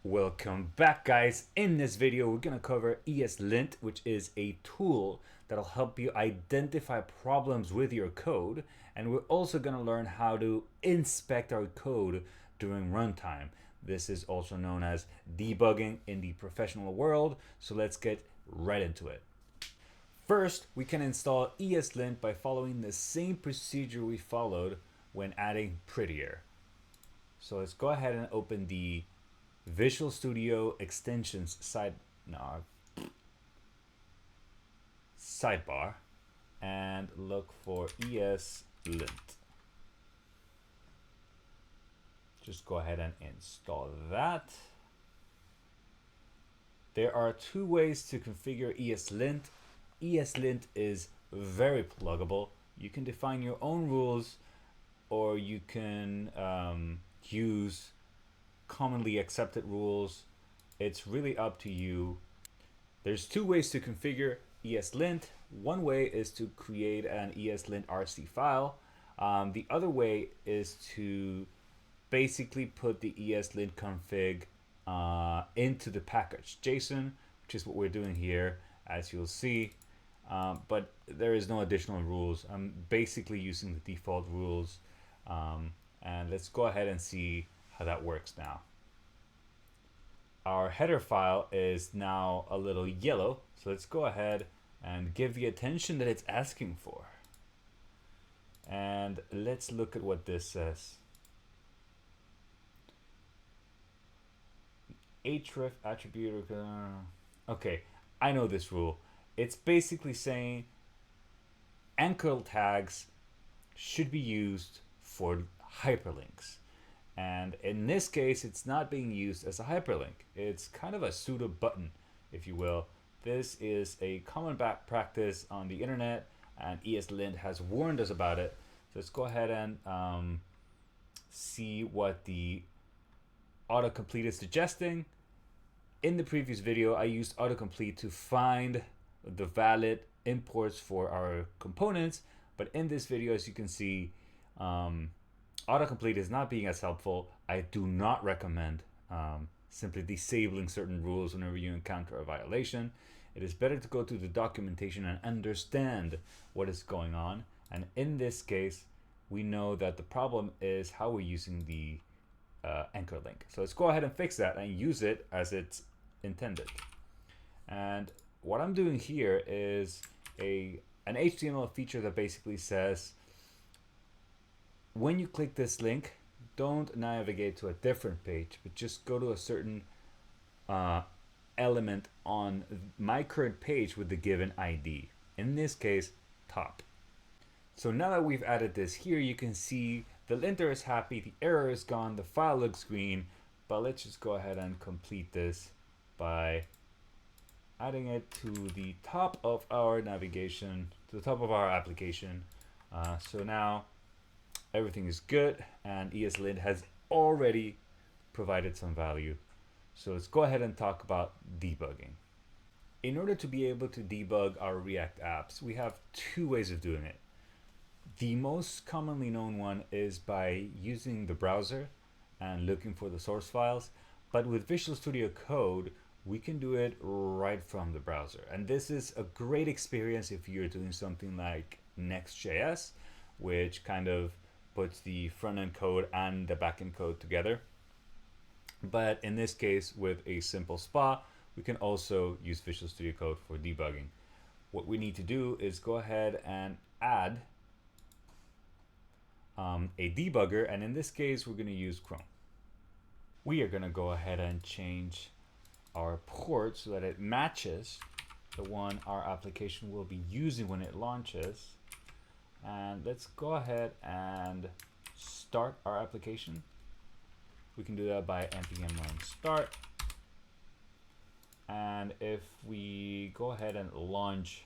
Welcome back, guys. In this video, we're going to cover ESLint, which is a tool that'll help you identify problems with your code. And we're also going to learn how to inspect our code during runtime. This is also known as debugging in the professional world. So let's get right into it. First, we can install ESLint by following the same procedure we followed when adding Prettier. So let's go ahead and open the Visual Studio extensions sidebar and look for ESLint. Just go ahead and install that. There are two ways to configure ESLint. ESLint is very pluggable. You can define your own rules, or you can use commonly accepted rules. It's really up to you. There's two ways to configure ESLint. One way is to create an ESLint RC file. The other way is to basically put the ESLint config into the package JSON, which is what we're doing here, as you'll see. But there is no additional rules. I'm basically using the default rules. And let's go ahead and see how that works now. Our header file is now a little yellow, so let's go ahead and give the attention that it's asking for. And let's look at what this says. href attribute. Okay, I know this rule. It's basically saying anchor tags should be used for hyperlinks. And in this case, it's not being used as a hyperlink. It's kind of a pseudo button, if you will. This is a common practice on the internet, and ESLint has warned us about it. So let's go ahead and see what the autocomplete is suggesting. In the previous video, I used autocomplete to find the valid imports for our components. But in this video, as you can see, autocomplete is not being as helpful. I do not recommend simply disabling certain rules whenever you encounter a violation. It is better to go through the documentation and understand what is going on. And in this case, we know that the problem is how we're using the anchor link. So let's go ahead and fix that and use it as it's intended. And what I'm doing here is an HTML feature that basically says, when you click this link, don't navigate to a different page, but just go to a certain element on my current page with the given ID. In this case, top. So now that we've added this here, you can see the linter is happy, the error is gone, the file looks green, but let's just go ahead and complete this by adding it to the top of our navigation, to the top of our application. So now everything is good, and ESLint has already provided some value. So let's go ahead and talk about debugging. In order to be able to debug our React apps, we have two ways of doing it. The most commonly known one is by using the browser and looking for the source files. But with Visual Studio Code, we can do it right from the browser. And this is a great experience if you're doing something like Next.js, which kind of puts the front-end code and the back-end code together. But in this case, with a simple SPA, we can also use Visual Studio Code for debugging. What we need to do is go ahead and add a debugger, and in this case, we're going to use Chrome. We are going to go ahead and change our port so that it matches the one our application will be using when it launches. And let's go ahead and start our application. We can do that by npm run start. And if we go ahead and launch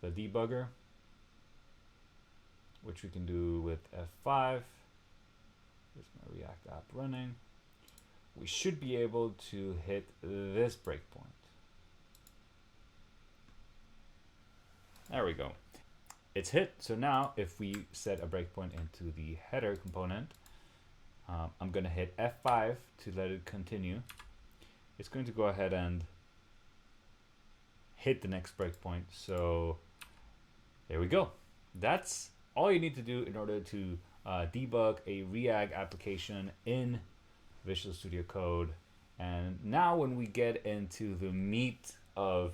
the debugger, which we can do with F5, here's my React app running, we should be able to hit this breakpoint. There we go. It's hit. So now if we set a breakpoint into the header component, I'm going to hit F5 to let it continue. it's going to go ahead and hit the next breakpoint. So there we go. That's all you need to do in order to debug a React application in Visual Studio Code. And now when we get into the meat of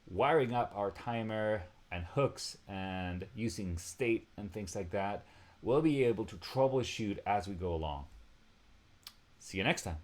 wiring up our timer and hooks and using state and things like that, we'll be able to troubleshoot as we go along. See you next time.